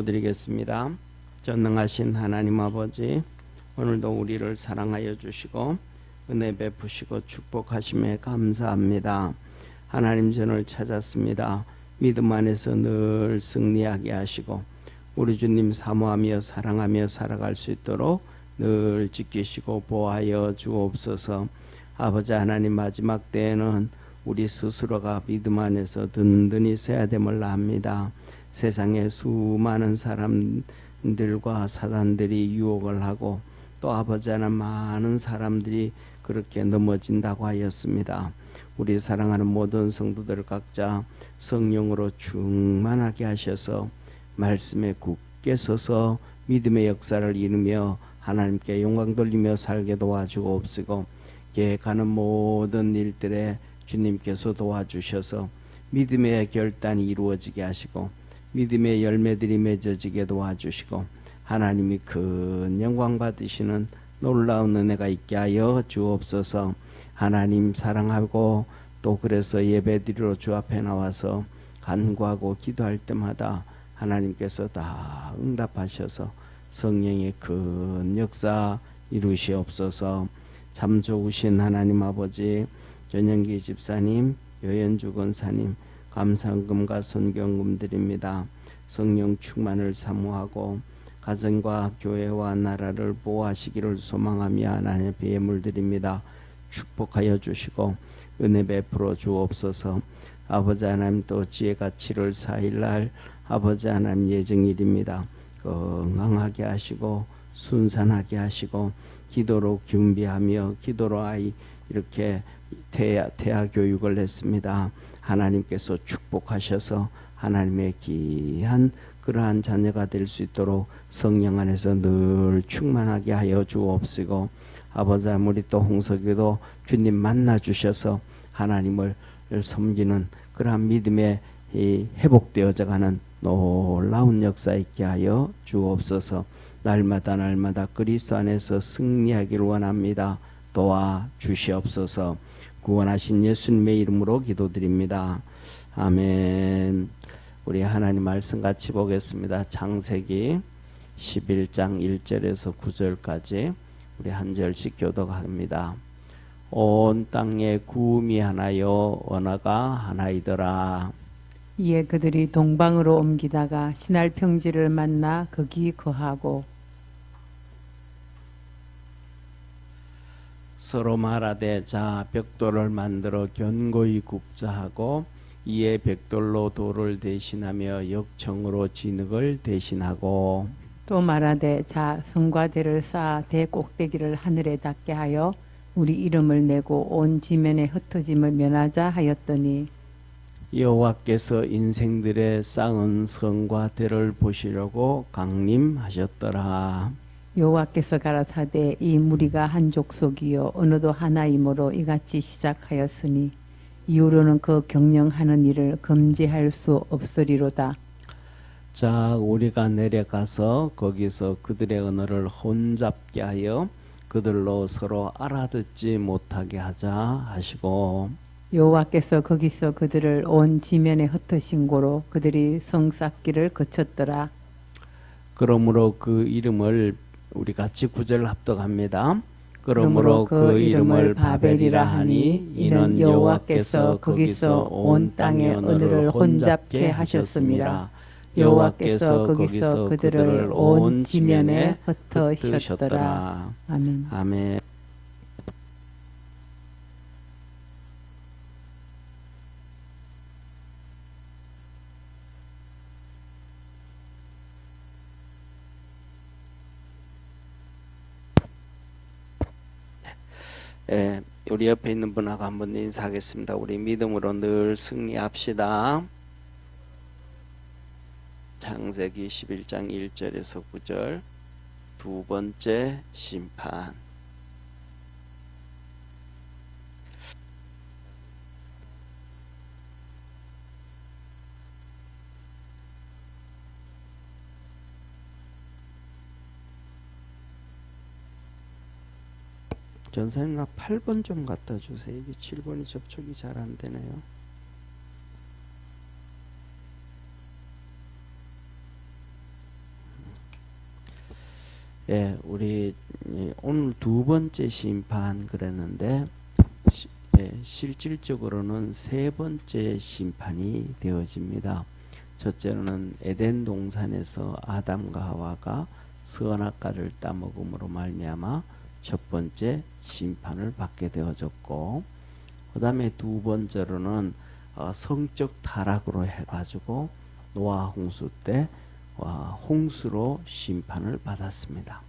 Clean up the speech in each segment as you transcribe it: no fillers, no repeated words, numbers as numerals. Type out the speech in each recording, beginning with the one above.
드리겠습니다. 전능하신 하나님 아버지, 오늘도 우리를 사랑하여 주시고 은혜 베푸시고 축복하심에 감사합니다. 하나님, 저를 찾았습니다. 믿음 안에서 늘 승리하게 하시고 우리 주님 사모하며 사랑하며 살아갈 수 있도록 늘 지키시고 보호하여 주옵소서. 아버지 하나님, 마지막 때에는 우리 스스로가 믿음 안에서 든든히 서야 됨을 압니다. 세상에 수많은 사람들과 사단들이 유혹을 하고 또 아버지 하나님, 많은 사람들이 그렇게 넘어진다고 하였습니다. 우리 사랑하는 모든 성도들 각자 성령으로 충만하게 하셔서 말씀에 굳게 서서 믿음의 역사를 이루며 하나님께 영광 돌리며 살게 도와주옵시고, 계획하는 모든 일들에 주님께서 도와주셔서 믿음의 결단이 이루어지게 하시고 믿음의 열매들이 맺어지게 도와주시고 하나님이 큰 영광 받으시는 놀라운 은혜가 있게 하여 주옵소서. 하나님 사랑하고 또 그래서 예배드리러 주 앞에 나와서 간구하고 기도할 때마다 하나님께서 다 응답하셔서 성령의 큰 역사 이루시옵소서. 참 좋으신 하나님 아버지, 전영기 집사님, 여연주 권사님 감사금과 선경금 드립니다. 성령 충만을 사모하고 가정과 교회와 나라를 보호하시기를 소망하며 하나님 앞에 예물 드립니다. 축복하여 주시고 은혜 베풀어 주옵소서. 아버지 하나님, 또 지혜가 7월 4일날 아버지 하나님 예정일입니다. 건강하게 하시고 순산하게 하시고 기도로 준비하며 기도로 아이 이렇게 태아 교육을 했습니다. 하나님께서 축복하셔서 하나님의 귀한 그러한 자녀가 될 수 있도록 성령 안에서 늘 충만하게 하여 주옵시고, 아버지 하나님, 우리 또 홍석이도 주님 만나 주셔서 하나님을 섬기는 그러한 믿음에 회복되어져 가는 놀라운 역사 있게 하여 주옵소서. 날마다 그리스도 안에서 승리하기를 원합니다. 도와 주시옵소서. 구원하신 예수님의 이름으로 기도드립니다. 아멘. 우리 하나님 말씀 같이 보겠습니다. 창세기 11장 1절에서 9절까지 우리 한 절씩 교독합니다. 온 땅에 구음이 하나요 언어가 하나이더라. 이에 그들이 동방으로 옮기다가 신할 평지를 만나 거기 거하고 서로 말하되, 자 벽돌을 만들어 견고히 굽자 하고 이에 벽돌로 돌을 대신하며 역청으로 진흙을 대신하고 또 말하되, 자 성과대를 쌓아 대 꼭대기를 하늘에 닿게 하여 우리 이름을 내고 온 지면에 흩어짐을 면하자 하였더니, 여호와께서 인생들의 쌓은 성과 대를 보시려고 강림하셨더라. 여호와께서 가라사대, 이 무리가 한 족속이요 어느도 하나이므로 이같이 시작하였으니 이후로는 그 경영하는 일을 금지할 수 없으리로다. 자 우리가 내려가서 거기서 그들의 언어를 혼잡게 하여 그들로 서로 알아듣지 못하게 하자 하시고, 여호와께서 거기서 그들을 온 지면에 흩으신 고로 그들이 성 쌓기를 거쳤더라. 그러므로 그 이름을 우리 같이 구절 합독합니다. 그러므로 그 이름을 바벨이라 하니 이는 여호와께서 거기서 온 땅의 언어를 혼잡게 하셨습니다. 여호와께서 거기서 그들을 온 지면에 흩으셨더라. 아멘. 아멘. 우리 옆에 있는 분하고 한번 인사하겠습니다. 우리 믿음으로 늘 승리합시다. 창세기 11장 1절에서 9절 두 번째 심판. 전사님, 나 8번 좀 갖다 주세요. 이게 7번이 접촉이 잘 안 되네요. 예, 우리 오늘 두 번째 심판 그랬는데 실질적으로는 세 번째 심판이 되어집니다. 첫째로는 에덴 동산에서 아담과 하와가 선악과를 따먹음으로 말미암아 첫 번째 심판을 받게 되어졌고, 그 다음에 두 번째로는 성적 타락으로 해가지고 노아 홍수 때 홍수로 심판을 받았습니다.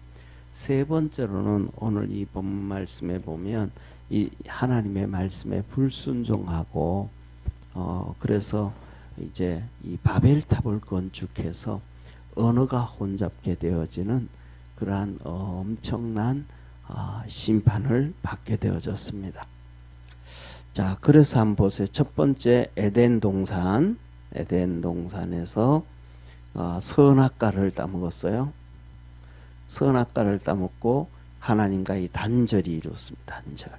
세 번째로는 오늘 이 본문 말씀에 보면 이 하나님의 말씀에 불순종하고 그래서 이제 이 바벨탑을 건축해서 언어가 혼잡게 되어지는 그러한 엄청난 심판을 받게 되어졌습니다. 자, 그래서 한번 보세요. 첫 번째 에덴 동산에서 선악과를 따먹었어요. 선악과를 따먹고 하나님과의 단절이 이루었습니다. 단절.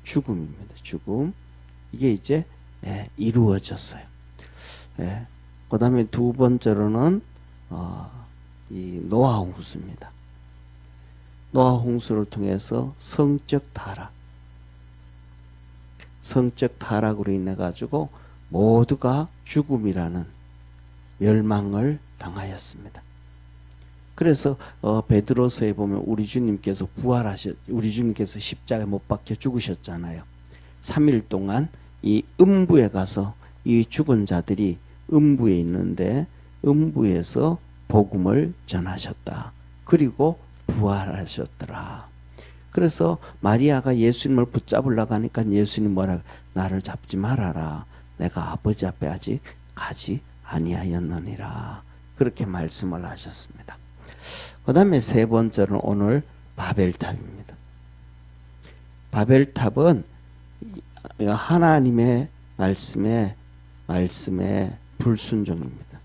죽음입니다. 죽음. 이게 이제 이루어졌어요. 그 다음에 두 번째로는 이 노아 홍수입니다. 노아 홍수를 통해서 성적 타락으로 인해 가지고 모두가 죽음이라는 멸망을 당하였습니다. 그래서 베드로서에 보면 우리 주님께서 십자가에 못 박혀 죽으셨잖아요. 3일 동안 이 음부에 가서 이 죽은 자들이 음부에 있는데 음부에서 복음을 전하셨다. 그리고 부활하셨더라. 그래서 마리아가 예수님을 붙잡으려고 하니까 예수님 뭐라, 나를 잡지 말아라. 내가 아버지 앞에 아직 가지 아니하였느니라. 그렇게 말씀을 하셨습니다. 그 다음에 세 번째는 오늘 바벨탑입니다. 바벨탑은 하나님의 말씀에 불순종입니다.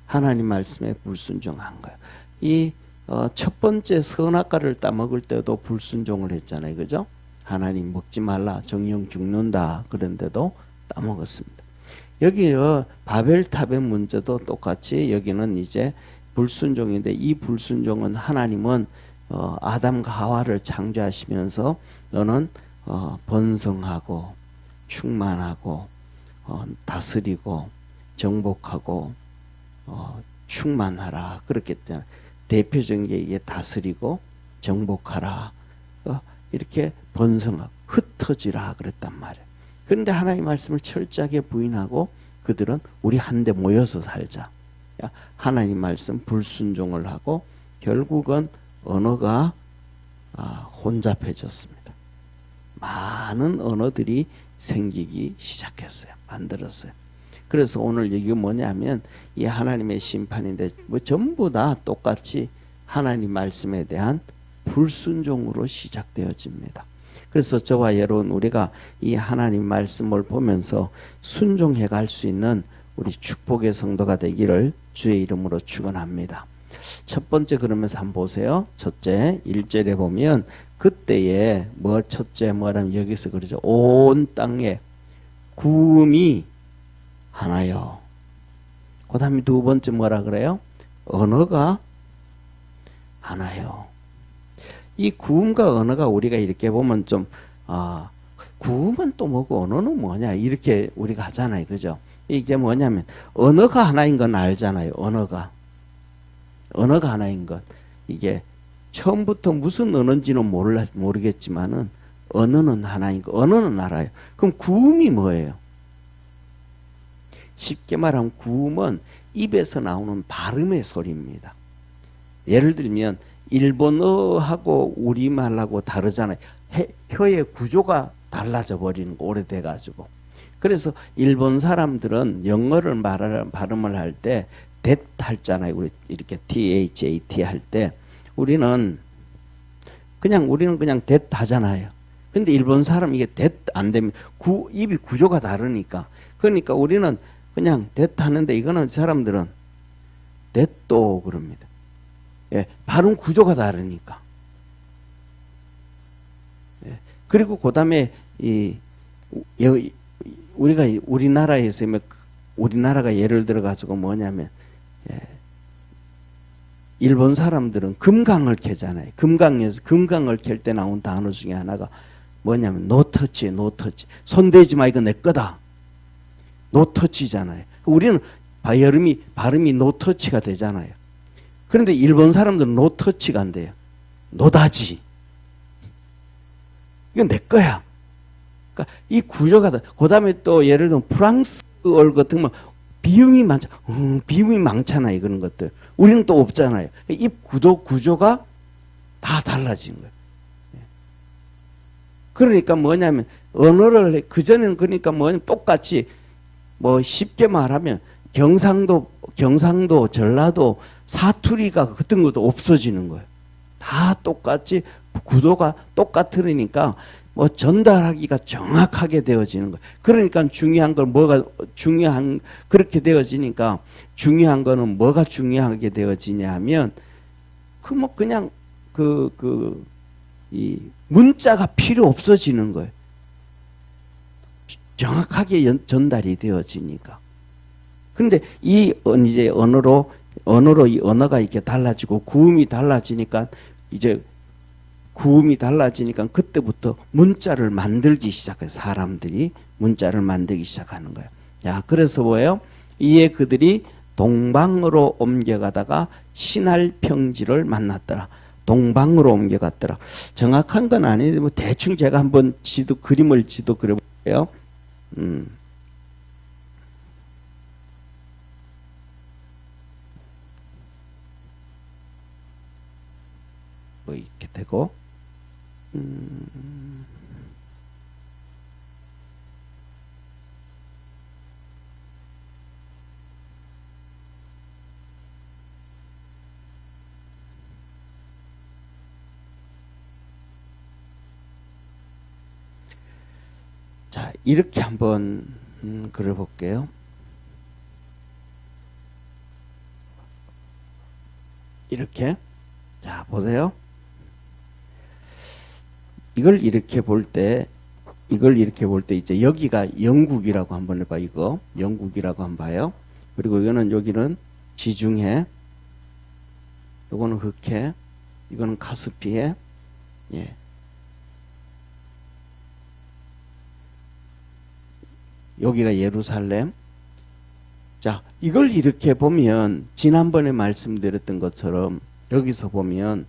하나님 말씀에 불순종한 거예요. 이 첫 번째 선악과를 따먹을 때도 불순종을 했잖아요. 그죠? 하나님 먹지 말라. 정령 죽는다. 그런데도 따먹었습니다. 여기 바벨탑의 문제도 똑같이 여기는 이제 불순종인데, 이 불순종은 하나님은 아담과 하와를 창조하시면서 너는 번성하고 충만하고 다스리고 정복하고 충만하라 그렇겠잖아요. 대표적인 게 이게 다스리고 정복하라, 이렇게 번성하고 흩어지라 그랬단 말이에요. 그런데 하나님의 말씀을 철저하게 부인하고 그들은 우리 한데 모여서 살자. 하나님 말씀 불순종을 하고 결국은 언어가 혼잡해졌습니다. 많은 언어들이 생기기 시작했어요. 만들었어요. 그래서 오늘 이게 뭐냐면 이 하나님의 심판인데 뭐 전부 다 똑같이 하나님 말씀에 대한 불순종으로 시작되어집니다. 그래서 저와 여러분 우리가 이 하나님 말씀을 보면서 순종해 갈 수 있는 우리 축복의 성도가 되기를 주의 이름으로 축원합니다. 첫 번째 그러면서 한번 보세요. 첫째 1절에 보면 그때에 첫째 뭐라면 여기서 그러죠. 온 땅에 구음이 하나요. 그 다음에 두 번째 뭐라 그래요? 언어가 하나요. 이 구음과 언어가 우리가 이렇게 보면 좀 구음은 또 뭐고 언어는 뭐냐 이렇게 우리가 하잖아요. 그죠? 이게 뭐냐면 언어가 하나인 건 알잖아요. 언어가 하나인 것. 이게 처음부터 무슨 언어인지는 모르겠지만은 언어는 하나인 거. 언어는 알아요. 그럼 구음이 뭐예요? 쉽게 말하면 구음은 입에서 나오는 발음의 소리입니다. 예를 들면 일본어하고 우리말하고 다르잖아요. 혀의 구조가 달라져 버리는 거 오래돼 가지고. 그래서 일본 사람들은 영어를 발음을 할 때 that 할잖아요. 우리 이렇게 THAT 할 때 우리는 그냥 that 하잖아요. 근데 일본 사람 이게 that 안 되면 입이 구조가 다르니까. 그러니까 우리는 그냥 that 하는데 이거는 사람들은 that도 그럽니다. 예, 발음 구조가 다르니까. 예, 그리고 그 다음에 우리가 우리나라에서 우리나라가 예를 들어 가지고 뭐냐면 일본 사람들은 금강을 캐잖아요. 금강에서 금강을 캘 때 나온 단어 중에 하나가 뭐냐면 노터치예요. 노터치. 손대지 마, 이거 내 거다. 노터치잖아요. 우리는 발음이 노터치가 되잖아요. 그런데 일본 사람들은 노터치가 안 돼요. 노다지. 이건 내 거야. 그러니까 이 구조가 그 다음에 또 예를 들면 프랑스어 같은 거 비음이 많죠. 비음이 많잖아요. 그런 것들. 우리는 또 없잖아요. 입 구조가 다 달라진 거예요. 그러니까 뭐냐면 언어를 그전에는 그러니까 뭐냐면 똑같이 뭐 쉽게 말하면 경상도, 전라도, 사투리가 그런 것도 없어지는 거예요. 다 똑같이 구도가 똑같으니까 뭐 전달하기가 정확하게 되어지는 거예요. 그러니까 중요한 건 그렇게 되어지니까 중요한 거는 뭐가 중요하게 되어지냐 하면 그냥 이 문자가 필요 없어지는 거예요. 정확하게 전달이 되어지니까. 그런데 이제 언어로 이 언어가 이렇게 달라지고 구음이 달라지니까 그때부터 문자를 만들기 시작해요. 사람들이 문자를 만들기 시작하는 거예요. 자, 그래서 뭐예요? 이에 그들이 동방으로 옮겨가다가 신할평지를 만났더라. 동방으로 옮겨갔더라. 정확한 건 아닌데 뭐 대충 제가 한번 그림을 그려볼게요. 뭐 이렇게 되고 자, 이렇게 한번 그려볼게요. 이렇게. 자, 보세요. 이걸 이렇게 볼 때 이제 여기가 영국이라고 한번 해봐. 이거 영국이라고 한번 봐요. 그리고 여기는 지중해, 요거는 흑해, 이거는 카스피해. 예. 여기가 예루살렘. 자, 이걸 이렇게 보면 지난번에 말씀드렸던 것처럼 여기서 보면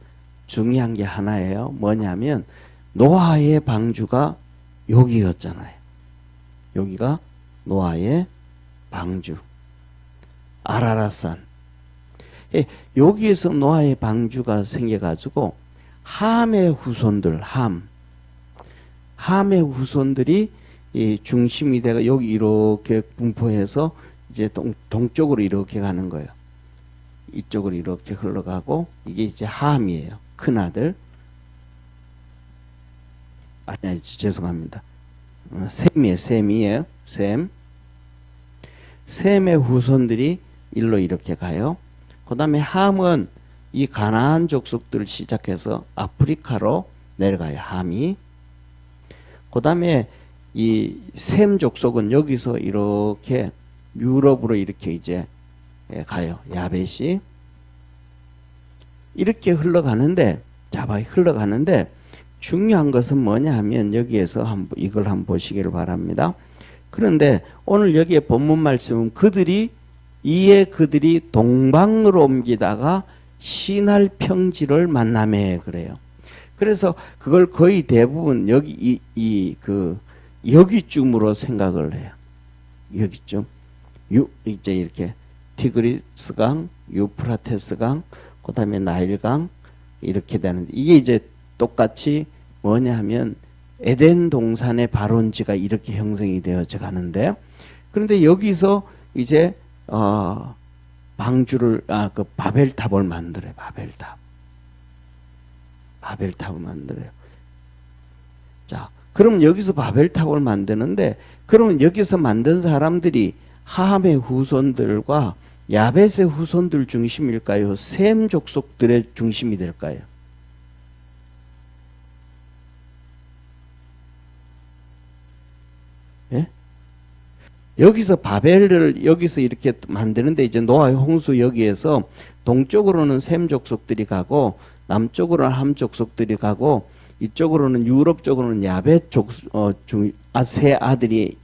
중요한 게 하나예요. 뭐냐면 노아의 방주가 여기였잖아요. 여기가 노아의 방주. 아라라산. 예, 여기에서 노아의 방주가 생겨가지고 함의 후손들, 함의 후손들이 이 중심이 돼가 여기 이렇게 분포해서 이제 동쪽으로 이렇게 가는 거예요. 이쪽으로 이렇게 흘러가고 이게 이제 함이에요. 큰아들. 아니, 죄송합니다. 셈이에요. 셈의 후손들이 일로 이렇게 가요. 그 다음에 함은 이 가나안 족속들을 시작해서 아프리카로 내려가요. 함이. 그 다음에 이 셈 족속은 여기서 이렇게 유럽으로 이렇게 이제 가요. 야벳이. 이렇게 흘러가는데, 흘러가는데, 중요한 것은 뭐냐 하면 여기에서 이걸 한번 보시기를 바랍니다. 그런데 오늘 여기에 본문 말씀은 그들이 동방으로 옮기다가 신할 평지를 만나매 그래요. 그래서 그걸 거의 대부분 여기쯤으로 생각을 해요. 여기쯤. 이제 이렇게 티그리스강, 유프라테스강, 그 다음에 나일강 이렇게 되는데 이게 이제 똑같이 뭐냐 하면 에덴 동산의 발원지가 이렇게 형성이 되어져 가는데 그런데 여기서 이제 방주를 그 바벨탑을 만들어요. 바벨탑을 만들어요. 자, 그럼 여기서 바벨탑을 만드는데 그러면 여기서 만든 사람들이 함의 후손들과 야벳의 후손들 중심일까요? 셈 족속들의 중심이 될까요? 예? 여기서 바벨을 여기서 이렇게 만드는데 이제 노아의 홍수 여기에서 동쪽으로는 셈 족속들이 가고 남쪽으로는 함 족속들이 가고 이쪽으로는 유럽 쪽으로는 야벳 세 아들이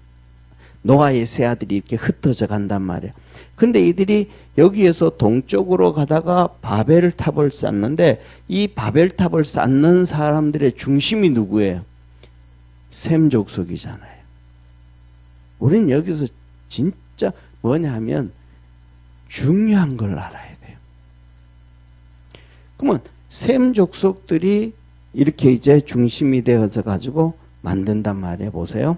노아의 세 아들이 이렇게 흩어져 간단 말이에요. 근데 이들이 여기에서 동쪽으로 가다가 바벨탑을 쌓는데 이 바벨탑을 쌓는 사람들의 중심이 누구예요? 셈 족속이잖아요. 우리는 여기서 진짜 뭐냐 하면 중요한 걸 알아야 돼요. 그러면 셈 족속들이 이렇게 이제 중심이 되어져 가지고 만든단 말이에요. 보세요.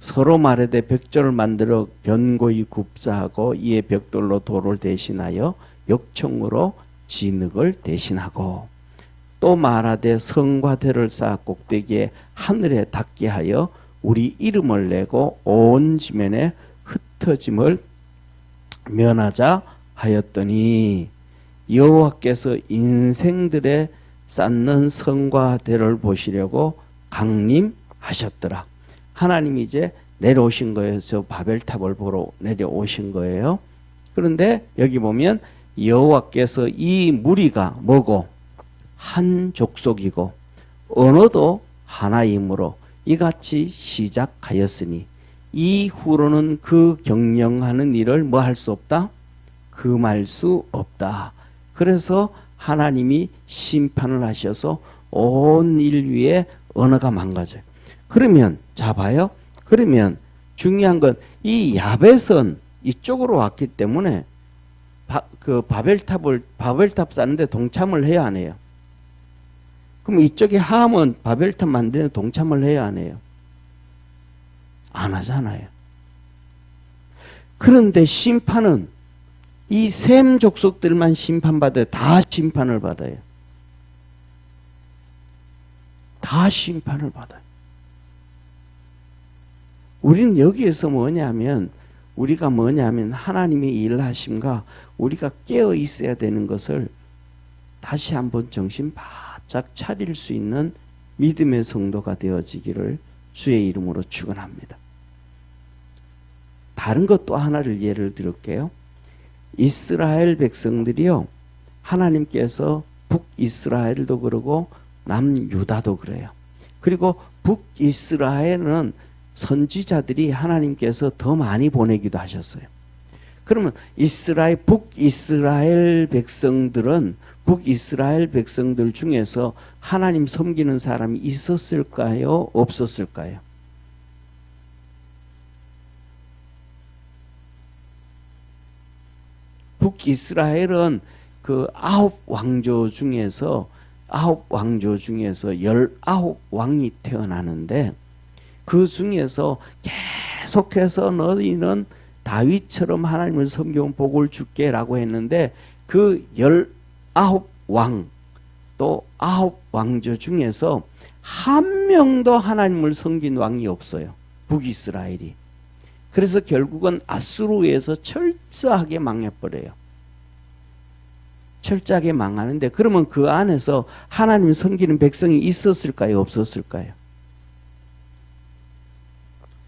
서로 말하되 벽돌을 만들어 견고히 굽자하고 이에 벽돌로 돌을 대신하여 역청으로 진흙을 대신하고 또 말하되 성과 대를 쌓아 꼭대기에 하늘에 닿게 하여 우리 이름을 내고 온 지면에 흩어짐을 면하자 하였더니 여호와께서 인생들의 쌓는 성과 대를 보시려고 강림하셨더라. 하나님이 이제 내려오신 거예요. 저 바벨탑을 보러 내려오신 거예요. 그런데 여기 보면 여호와께서 이 무리가 뭐고 한 족속이고 언어도 하나이므로 이같이 시작하였으니 이후로는 그 경영하는 일을 뭐 할 수 없다? 금할 수 없다. 그래서 하나님이 심판을 하셔서 온 인류의 언어가 망가져요. 그러면 자 봐요. 그러면 중요한 건 이 야벳은 이쪽으로 왔기 때문에 그 바벨탑 쌓는데 동참을 해야 안 해요? 그럼 이쪽에 함은 바벨탑 만드는 데 동참을 해야 안 해요? 안 하잖아요. 그런데 심판은 이 셈 족속들만 심판받아요? 다 심판을 받아요? 다 심판을 받아요. 우리는 여기에서 뭐냐면 하나님의 일하심과 우리가 깨어 있어야 되는 것을 다시 한번 정신 바짝 차릴 수 있는 믿음의 성도가 되어지기를 주의 이름으로 축원합니다. 다른 것 또 하나를 예를 들을게요. 이스라엘 백성들이요, 하나님께서 북이스라엘도 그러고 남유다도 그래요. 그리고 북이스라엘은 선지자들이 하나님께서 더 많이 보내기도 하셨어요. 그러면 북이스라엘 백성들 중에서 하나님 섬기는 사람이 있었을까요? 없었을까요? 북이스라엘은 그 9왕조 중에서 19왕이 태어나는데 그 중에서 계속해서 너희는 다윗처럼 하나님을 섬기면 복을 줄게라고 했는데 그 19왕 또 9왕조 중에서 한 명도 하나님을 섬긴 왕이 없어요. 북이스라엘이. 그래서 결국은 아수르에서 철저하게 망해버려요. 철저하게 망하는데 그러면 그 안에서 하나님을 섬기는 백성이 있었을까요? 없었을까요?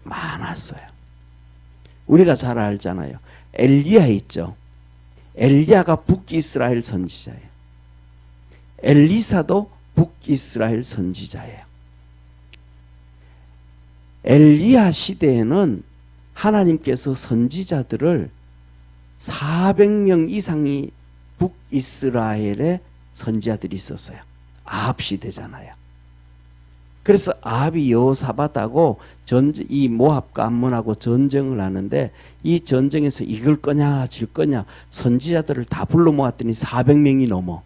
많았어요. 우리가 잘 알잖아요. 엘리야 있죠. 엘리야가 북이스라엘 선지자예요. 엘리사도 북이스라엘 선지자예요. 엘리야 시대에는 하나님께서 선지자들을 400명 이상이 북이스라엘에 선지자들이 있었어요. 아합 시대잖아요. 그래서 아합이 여호사밧하고 이 모압과 암몬하고 전쟁을 하는데 이 전쟁에서 이길 거냐 질 거냐 선지자들을 다 불러 모았더니 400명이 넘어.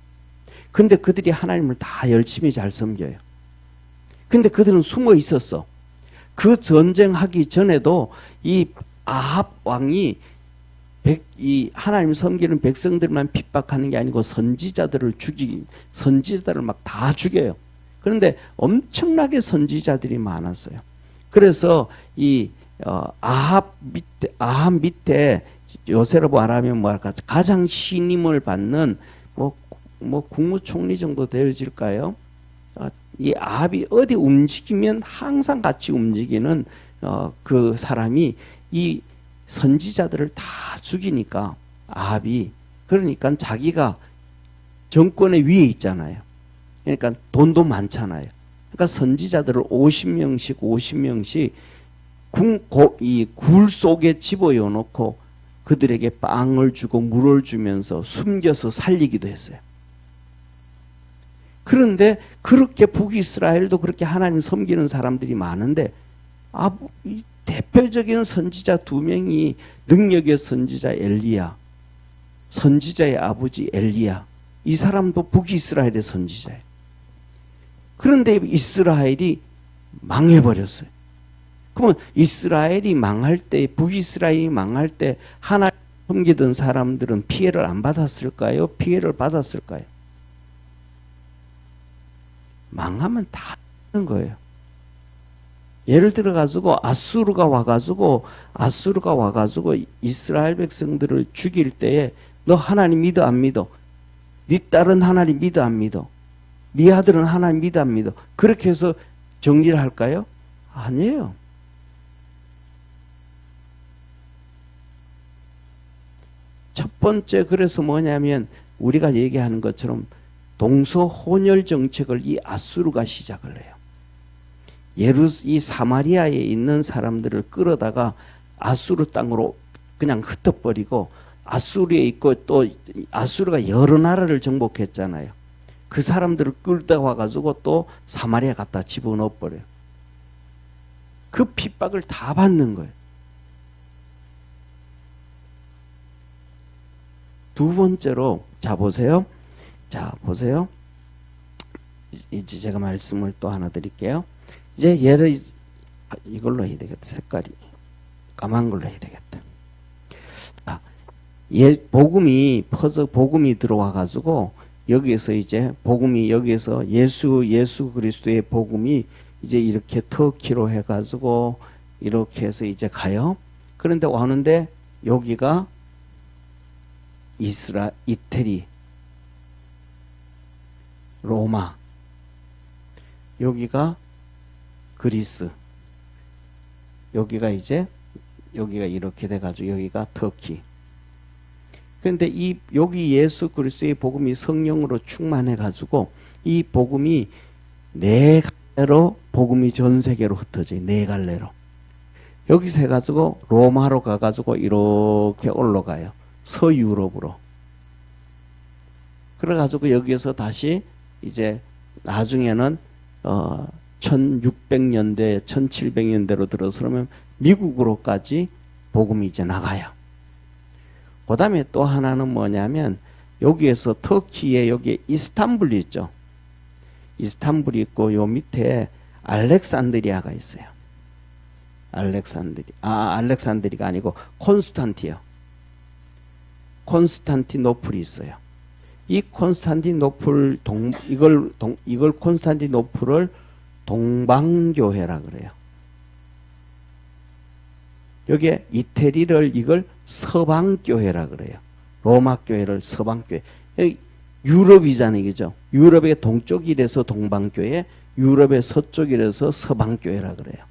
근데 그들이 하나님을 다 열심히 잘 섬겨요. 근데 그들은 숨어 있었어. 그 전쟁하기 전에도 이 아합 왕이 이 하나님 섬기는 백성들만 핍박하는 게 아니고 선지자들을 막 다 죽여요. 그런데 엄청나게 선지자들이 많았어요. 그래서 이 아합 밑에 요새로 말하면 뭐랄까 가장 신임을 받는 뭐 국무총리 정도 되어질까요? 이 아합이 어디 움직이면 항상 같이 움직이는 그 사람이 이 선지자들을 다 죽이니까 아합이, 그러니까 자기가 정권의 위에 있잖아요. 그러니까 돈도 많잖아요. 그러니까 선지자들을 50명씩 이 굴 속에 집어넣어 놓고 그들에게 빵을 주고 물을 주면서 숨겨서 살리기도 했어요. 그런데 그렇게 북이스라엘도 그렇게 하나님 섬기는 사람들이 많은데 이 대표적인 선지자 2명이 능력의 선지자 엘리야, 선지자의 아버지 엘리야, 이 사람도 북이스라엘의 선지자예요. 그런데 이스라엘이 망해버렸어요. 그러면 이스라엘이 망할 때, 북이스라엘이 망할 때 하나님 섬기던 사람들은 피해를 안 받았을까요? 피해를 받았을까요? 망하면 다 하는 거예요. 예를 들어 가지고 아수르가 와가지고 이스라엘 백성들을 죽일 때에 너 하나님 믿어 안 믿어? 네 딸은 하나님 믿어 안 믿어? 네 아들은 하나님 믿어 안 믿어? 그렇게 해서 정리를 할까요? 아니에요. 첫 번째, 그래서 뭐냐면 우리가 얘기하는 것처럼 동서혼혈 정책을 이 아수르가 시작을 해요. 이 사마리아에 있는 사람들을 끌어다가 아수르 땅으로 그냥 흩어버리고, 아수르에 있고 또 아수르가 여러 나라를 정복했잖아요. 그 사람들을 끌다 와가지고 또 사마리아 갖다 집어넣어버려요. 그 핍박을 다 받는 거예요. 두 번째로, 자 보세요. 이제 제가 말씀을 또 하나 드릴게요. 이제 이걸로 해야 되겠다. 색깔이 까만 걸로 해야 되겠다. 복음이 들어와 가지고 여기에서 이제 여기에서 예수 그리스도의 복음이 이제 이렇게 터키로 해 가지고 이렇게 해서 이제 가요. 그런데 와는데 여기가 이태리, 로마, 여기가 그리스, 여기가 이렇게 돼가지고 여기가 터키. 그런데 여기 예수 그리스도의 복음이 성령으로 충만해가지고 이 복음이 네 갈래로 복음이 전 세계로 흩어져요. 네 갈래로. 여기서 해가지고 로마로 가가지고 이렇게 올라가요. 서유럽으로. 그래가지고 여기에서 다시 이제 나중에는 1600년대, 1700년대로 들어서면 미국으로까지 복음이 이제 나가요. 그 다음에 또 하나는 뭐냐면 여기에서 터키에 여기 이스탄불이 있죠. 이스탄불이 있고 요 밑에 알렉산드리아가 있어요. 알렉산드리가 아니고 콘스탄티노플이 있어요. 이 콘스탄티노플 이걸 콘스탄티노플을 동방교회라 그래요. 여기에 이태리를 이걸 서방교회라 그래요. 로마 교회를 서방교회. 유럽이잖아요, 그죠? 유럽의 동쪽이라서 동방교회, 유럽의 서쪽이라서 서방교회라 그래요.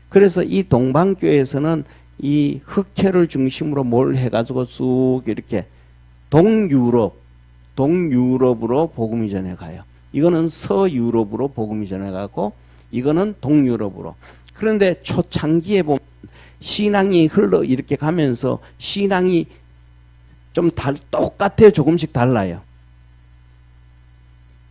그래서 이 동방교회에서는 이 흑해를 중심으로 뭘 해가지고 쭉 이렇게 동유럽으로 복음이 전해 가요. 이거는 서유럽으로 복음이 전해 가고, 이거는 동유럽으로. 그런데 초창기에 보면 신앙이 이렇게 가면서 신앙이 좀 똑같아요. 조금씩 달라요.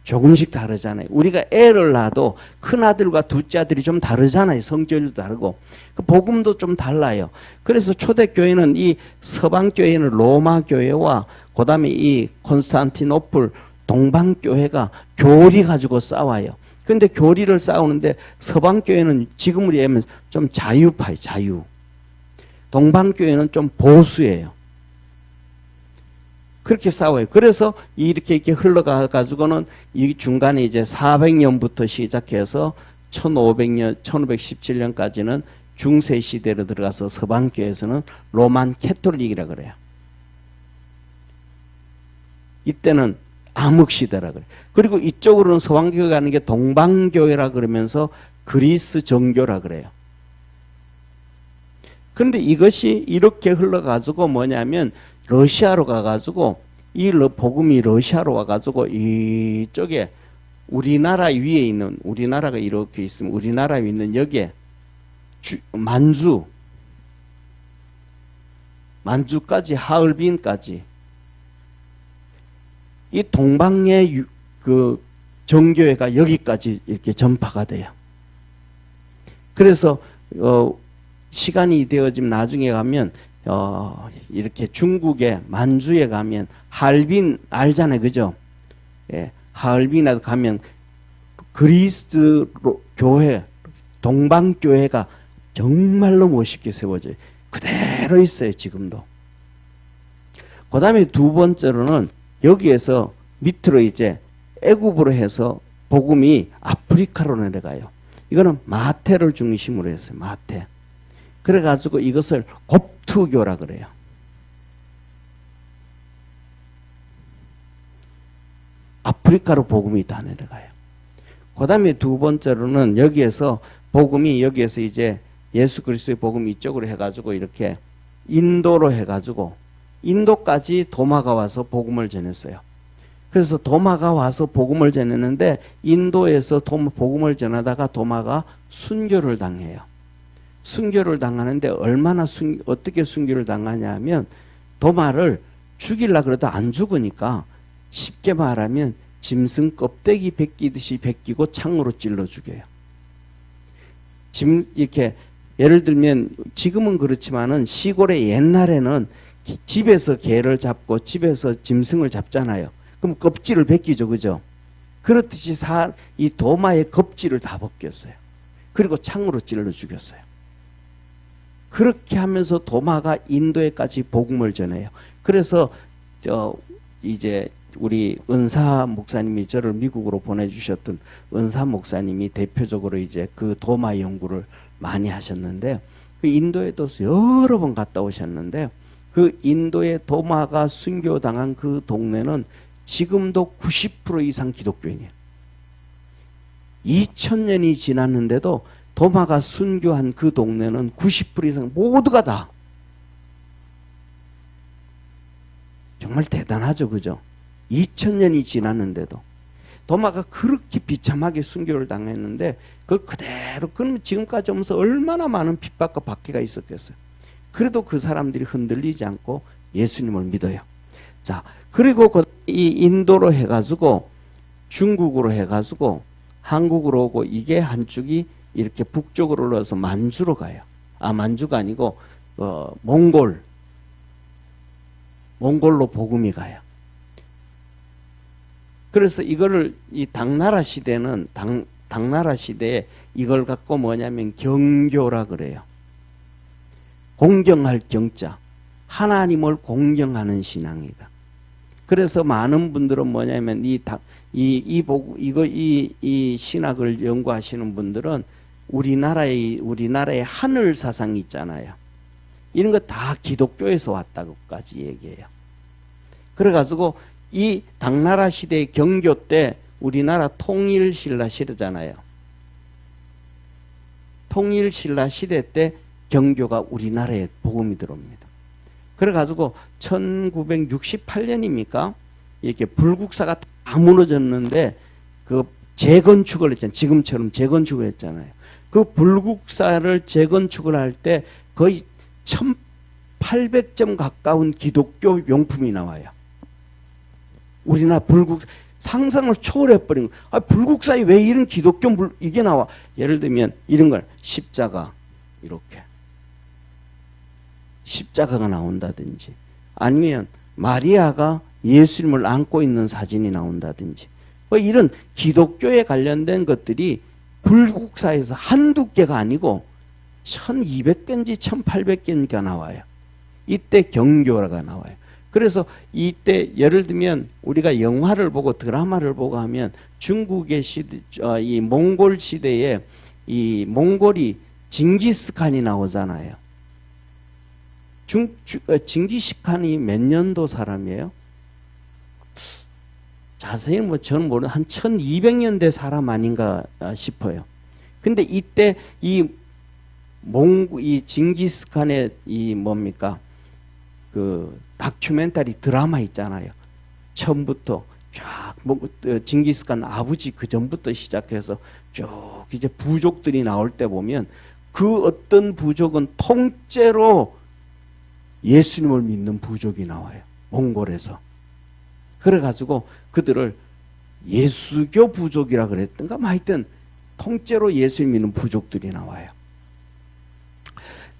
조금씩 다르잖아요. 우리가 애를 낳아도 큰아들과 둘째 아들이 좀 다르잖아요. 성질도 다르고. 그 복음도 좀 달라요. 그래서 초대교회는 이 서방교회는 로마교회와 그 다음에 이 콘스탄티노플 동방교회가 교리 가지고 싸워요. 근데 교리를 싸우는데 서방교회는 지금으로 얘기하면 좀 자유파예요. 자유. 동방교회는 좀 보수예요. 그렇게 싸워요. 그래서 이렇게 흘러가가지고는 이 중간에 이제 400년부터 시작해서 1517년까지는 중세 시대로 들어가서 서방교회에서는 로만 캐톨릭이라 그래요. 이때는 암흑시대라 그래. 그리고 이쪽으로는 서방교회 가는 게 동방교회라 그러면서 그리스 정교라 그래요. 그런데 이것이 이렇게 흘러가지고 뭐냐면 러시아로 가가지고 이 복음이 러시아로 와가지고 이쪽에 우리나라 위에 있는, 우리나라가 이렇게 있으면 우리나라 위에 있는 여기에 만주까지, 하얼빈까지 이 동방의 그 정교회가 여기까지 이렇게 전파가 돼요. 그래서 시간이 되어지면 나중에 가면 이렇게 중국의 만주에 가면 하얼빈 알잖아요, 그죠? 예, 하얼빈에 가면 그리스 교회, 동방교회가 정말로 멋있게 세워져요. 그대로 있어요, 지금도. 그 다음에 두 번째로는 여기에서 밑으로 이제 애굽으로 해서 복음이 아프리카로 내려가요. 이거는 마태를 중심으로 했어요, 마태. 그래가지고 이것을 곱투교라 그래요. 아프리카로 복음이 다 내려가요. 그 다음에 두 번째로는 여기에서 복음이 여기에서 이제 예수 그리스도의 복음이 이쪽으로 해가지고 이렇게 인도로 해가지고 인도까지 도마가 와서 복음을 전했어요. 그래서 도마가 와서 복음을 전했는데 인도에서 복음을 전하다가 도마가 순교를 당해요. 순교를 당하는데 얼마나 어떻게 순교를 당하냐 하면 도마를 죽이려고 그래도 안 죽으니까 쉽게 말하면 짐승 껍데기 벗기듯이 벗기고 창으로 찔러 죽여요. 이렇게 예를 들면 지금은 그렇지만은 시골에 옛날에는 집에서 개를 잡고 집에서 짐승을 잡잖아요. 그럼 껍질을 벗기죠, 그죠? 그렇듯이 이 도마의 껍질을 다 벗겼어요. 그리고 창으로 찔러 죽였어요. 그렇게 하면서 도마가 인도에까지 복음을 전해요. 그래서 이제 우리 은사 목사님이 저를 미국으로 보내주셨던 은사 목사님이 대표적으로 이제 그 도마 연구를 많이 하셨는데 그 인도에도 여러 번 갔다 오셨는데 그 인도의 도마가 순교당한 그 동네는 지금도 90% 이상 기독교인이에요. 2000년이 지났는데도 도마가 순교한 그 동네는 90% 이상 모두가 다. 정말 대단하죠, 그죠? 2000년이 지났는데도 도마가 그렇게 비참하게 순교를 당했는데 그걸 그대로, 그러면 지금까지 오면서 얼마나 많은 핍박과 박해가 있었겠어요. 그래도 그 사람들이 흔들리지 않고 예수님을 믿어요. 자, 그리고 이 인도로 해가지고 중국으로 해가지고 한국으로 오고 이게 한쪽이 이렇게 북쪽으로 올라서 만주로 가요. 만주가 아니고 몽골로 복음이 가요. 그래서 이거를 이 당나라 시대는 당나라 시대에 이걸 갖고 뭐냐면 경교라 그래요. 공경할 경자, 하나님을 공경하는 신앙이다. 그래서 많은 분들은 뭐냐면 이 신학을 연구하시는 분들은 우리나라의 하늘 사상이 있잖아요. 이런 거 다 기독교에서 왔다고까지 얘기해요. 그래가지고 이 당나라 시대의 경교 때 우리나라 통일신라 시대잖아요. 통일신라 시대 때 경교가 우리나라에 복음이 들어옵니다. 그래가지고 1968년입니까? 이렇게 불국사가 다 무너졌는데 그 재건축을 했잖아요. 지금처럼 재건축을 했잖아요. 그 불국사를 재건축을 할 때 거의 1800점 가까운 기독교 명품이 나와요. 우리나라 상상을 초월해버린 거예요. 불국사에 왜 이런 기독교 이게 나와? 예를 들면 이런 걸 십자가 이렇게 십자가가 나온다든지 아니면 마리아가 예수님을 안고 있는 사진이 나온다든지 이런 기독교에 관련된 것들이 불국사에서 한두 개가 아니고 1200개인지 1800개인가 나와요. 이때 경교가 나와요. 그래서 이때 예를 들면 우리가 영화를 보고 드라마를 보고 하면 중국의 시대, 이 몽골 시대에 이 몽골이 징기스칸이 나오잖아요. 징기스칸이 몇 년도 사람이에요? 자세히 뭐 저는 모르는 한 1200년대 사람 아닌가 싶어요. 근데 이때 이 징기스칸의 이 뭡니까? 그 다큐멘터리 드라마 있잖아요. 처음부터 쫙 징기스칸 아버지 그 전부터 시작해서 쭉 이제 부족들이 나올 때 보면 그 어떤 부족은 통째로 예수님을 믿는 부족이 나와요. 몽골에서. 그래가지고 그들을 예수교 부족이라 그랬던가 하여튼 통째로 예수님 믿는 부족들이 나와요.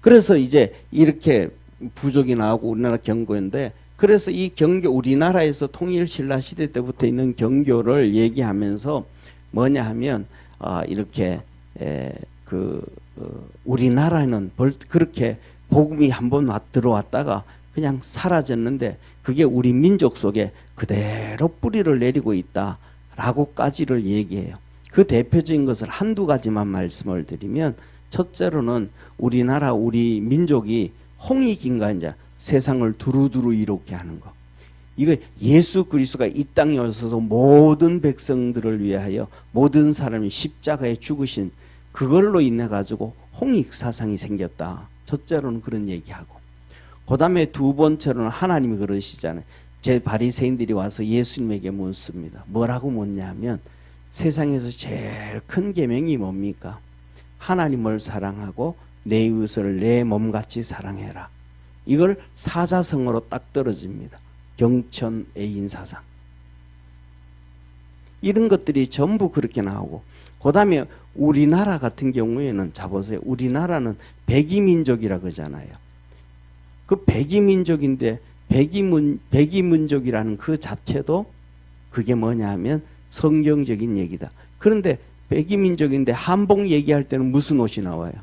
그래서 이제 이렇게 부족이 나오고 우리나라 경고인데, 그래서 이 경교, 우리나라에서 통일 신라 시대 때부터 있는 경교를 얘기하면서 뭐냐 하면 이렇게 우리나라는 그렇게 복음이 한번 들어왔다가 그냥 사라졌는데 그게 우리 민족 속에 그대로 뿌리를 내리고 있다라고까지를 얘기해요. 그 대표적인 것을 한두 가지만 말씀을 드리면, 첫째로는 우리나라 우리 민족이 홍익 인간자, 세상을 두루두루 이롭게 하는 거. 이거 예수 그리스도가 이 땅에 오셔서 모든 백성들을 위하여 모든 사람이 십자가에 죽으신 그걸로 인해 가지고 홍익 사상이 생겼다. 첫째로는 그런 얘기하고, 그 다음에 두 번째로는 하나님이 그러시잖아요. 제 바리새인들이 와서 예수님에게 묻습니다. 뭐라고 묻냐면, 세상에서 제일 큰 계명이 뭡니까? 하나님을 사랑하고 내 이웃을 내 몸같이 사랑해라. 이걸 사자성어로 딱 떨어집니다. 경천 애인 사상. 이런 것들이 전부 그렇게 나오고, 그 다음에 우리나라 같은 경우에는 자보세요. 우리나라는 백이민족이라 그러잖아요. 그 백이민족인데 백이민족이라는 그 자체도 그게 뭐냐 하면 성경적인 얘기다. 그런데 백이민족인데 한복 얘기할 때는 무슨 옷이 나와요?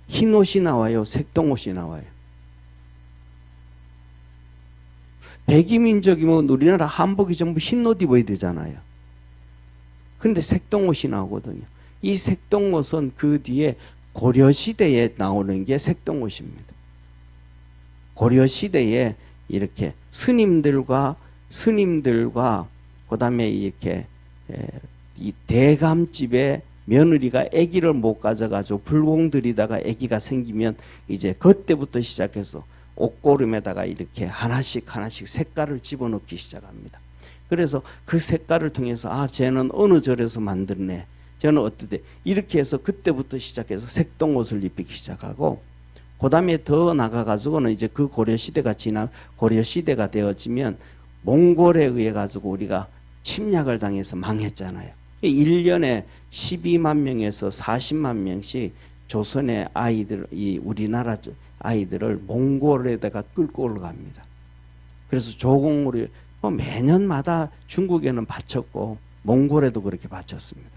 흰 옷이 나와요? 색동옷이 나와요? 백이민족이면 우리나라 한복이 전부 흰 옷 입어야 되잖아요. 그런데 색동옷이 나오거든요. 이 색동옷은 그 뒤에 고려시대에 나오는 게 색동옷입니다. 고려시대에 이렇게 스님들과 그 다음에 이렇게 이 대감집에 며느리가 아기를 못 가져가지고 불공 들이다가 아기가 생기면 이제 그때부터 시작해서 옷고름에다가 이렇게 하나씩 색깔을 집어넣기 시작합니다. 그래서 그 색깔을 통해서 쟤는 어느 절에서 만들네, 쟤는 어떻게, 이렇게 해서 그때부터 시작해서 색동옷을 입히기 시작하고, 그 다음에 더 나가가지고는 이제 그 고려시대가 고려시대가 되어지면 몽골에 의해 가지고 우리가 침략을 당해서 망했잖아요. 1년에 12만 명에서 40만 명씩 조선의 아이들, 이 우리나라 아이들을 몽골에다가 끌고 올라갑니다. 그래서 조공으로 매년마다 중국에는 바쳤고 몽골에도 그렇게 바쳤습니다.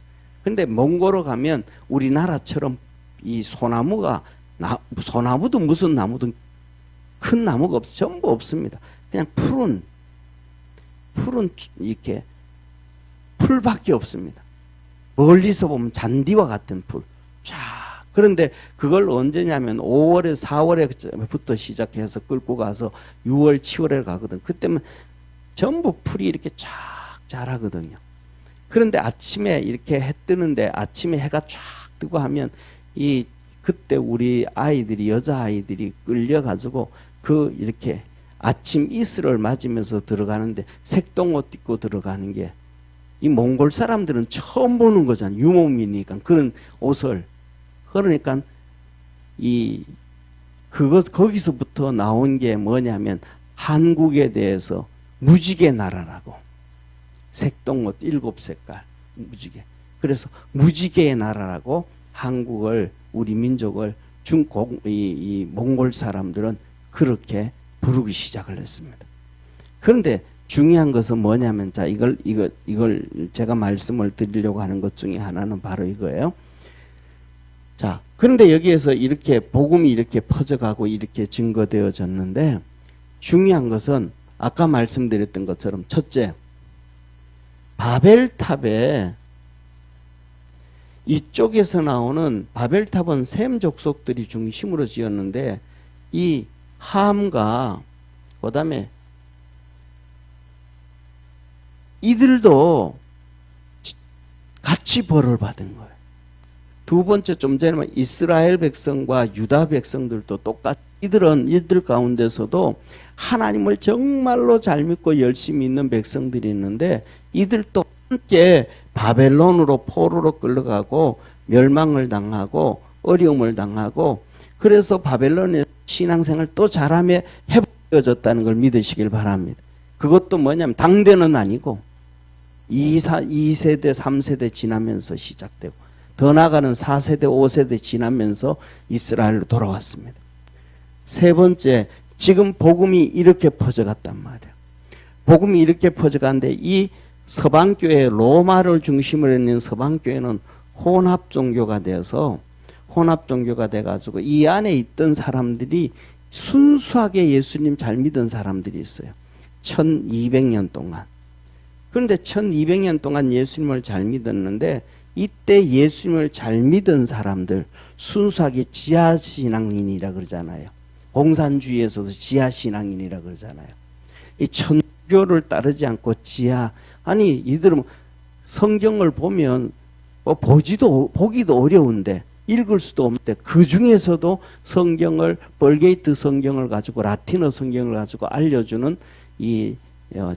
근데 몽골에 가면 우리나라처럼 이 소나무도 무슨 나무든 큰 나무가 전부 없습니다. 그냥 푸른 이렇게 풀밖에 없습니다. 멀리서 보면 잔디와 같은 풀. 쫙. 그런데 그걸 언제냐면 5월에 4월에부터 시작해서 끌고 가서 6월, 7월에 가거든. 그때면 전부 풀이 이렇게 쫙 자라거든요. 그런데 아침에 이렇게 해 뜨는데 아침에 해가 쫙 뜨고 하면 그때 우리 아이들이, 여자아이들이 끌려가지고 이렇게 아침 이슬을 맞으면서 들어가는데 색동옷 입고 들어가는 게 이 몽골 사람들은 처음 보는 거잖아요. 유목민이니까 그런 옷을. 그러니까 거기서부터 나온 게 뭐냐면 한국에 대해서 무지개 나라라고. 색동옷 7색깔 무지개. 그래서 무지개의 나라라고 한국을, 우리 민족을 이 몽골 사람들은 그렇게 부르기 시작을 했습니다. 그런데 중요한 것은 뭐냐면, 자, 이걸 제가 말씀을 드리려고 하는 것 중에 하나는 바로 이거예요. 자, 그런데 여기에서 이렇게 복음이 이렇게 퍼져가고 이렇게 증거되어졌는데, 중요한 것은 아까 말씀드렸던 것처럼, 첫째, 바벨탑에 이쪽에서 나오는, 바벨탑은 셈 족속들이 중심으로 지었는데 이 함과 그 다음에 이들도 같이 벌을 받은 거예요. 두 번째, 좀 전에 이스라엘 백성과 유다 백성들도 똑같이 이들 가운데서도 하나님을 정말로 잘 믿고 열심히 있는 백성들이 있는데 이들도 함께 바벨론으로 포로로 끌려가고 멸망을 당하고 어려움을 당하고 그래서 바벨론의 신앙생활 또 잘하며 회복되어졌다는 걸 믿으시길 바랍니다. 그것도 뭐냐면 당대는 아니고 2세대, 3세대 지나면서 시작되고 더 나아가는 4세대, 5세대 지나면서 이스라엘로 돌아왔습니다. 세 번째, 지금 복음이 이렇게 퍼져갔단 말이에요. 복음이 이렇게 퍼져갔는데 이 서방교회, 로마를 중심으로 있는 서방교회는 혼합종교가 되어서 혼합종교가 돼가지고 이 안에 있던 사람들이 순수하게 예수님 잘 믿은 사람들이 있어요. 1200년 동안. 그런데 1200년 동안 예수님을 잘 믿었는데 이때 예수님을 잘 믿은 사람들 순수하게 지하신앙인이라 그러잖아요. 공산주의에서도 지하신앙인이라 그러잖아요. 이 천교를 따르지 않고 아니 이들은 성경을 보면 보기도 어려운데 읽을 수도 없는데 그 중에서도 성경을 벌게이트 성경을 가지고 라틴어 성경을 가지고 알려주는 이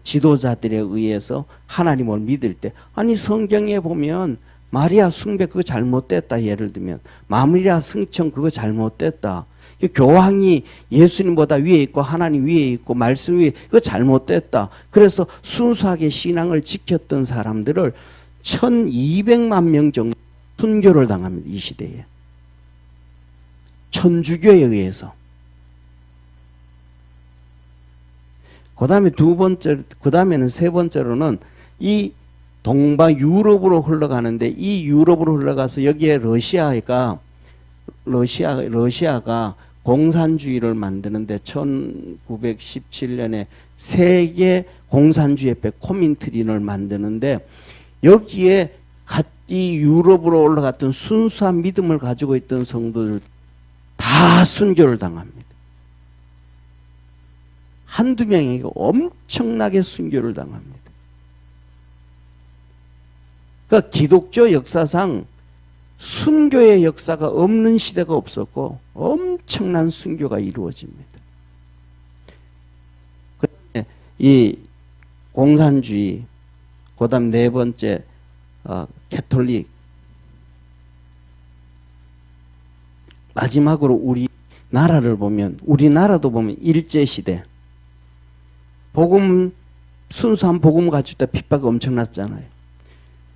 지도자들에 의해서 하나님을 믿을 때 아니 성경에 보면 마리아 숭배 그거 잘못됐다. 예를 들면 마리아 승천 그거 잘못됐다. 교황이 예수님보다 위에 있고 하나님 위에 있고 말씀 위에 그거 잘못됐다. 그래서 순수하게 신앙을 지켰던 사람들을 1200만 명 정도 순교를 당합니다. 이 시대에. 천주교에 의해서. 그 다음에 그 다음에는 세 번째로는 이 유럽으로 흘러가는데 이 유럽으로 흘러가서 여기에 러시아가 공산주의를 만드는데 1917년에 세계 공산주의협회 코민트린을 만드는데 여기에 이 유럽으로 올라갔던 순수한 믿음을 가지고 있던 성도들 다 순교를 당합니다. 한두 명에게 엄청나게 순교를 당합니다. 그러니까 기독교 역사상 순교의 역사가 없는 시대가 없었고 엄청난 순교가 이루어집니다. 그다음에 이 공산주의, 그다음 네 번째 캐톨릭, 마지막으로 우리나라도 보면 일제시대 순수한 복음 가지고 있다 핍박이 엄청났잖아요.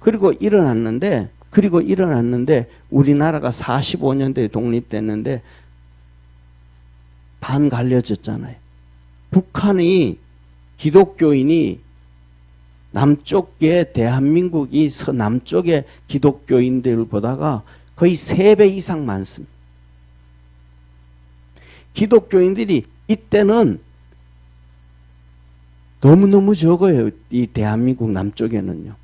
그리고 일어났는데 우리나라가 45년대에 독립됐는데 반 갈려졌잖아요. 북한의 기독교인이 남쪽에 대한민국이 남쪽의 기독교인들보다가 거의 3배 이상 많습니다. 기독교인들이 이때는 너무너무 적어요. 이 대한민국 남쪽에는요.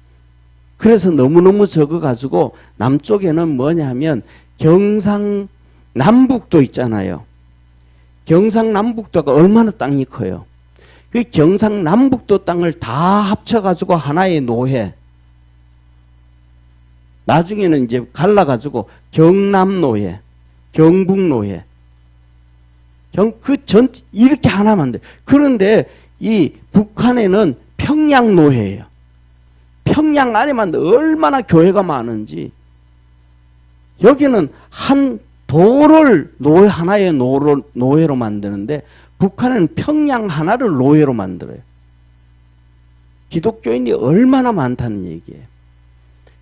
그래서 너무너무 적어가지고 남쪽에는 뭐냐면 경상남북도 있잖아요. 경상남북도가 얼마나 땅이 커요. 그 경상남북도 땅을 다 합쳐가지고 하나의 노예. 나중에는 이제 갈라가지고 경남노예, 경북노예. 이렇게 하나만 돼. 그런데 이 북한에는 평양노예예요. 평양 안에만 얼마나 교회가 많은지. 여기는 한 도를 하나의 노예로 만드는데 북한은 평양 하나를 노예로 만들어요. 기독교인이 얼마나 많다는 얘기예요.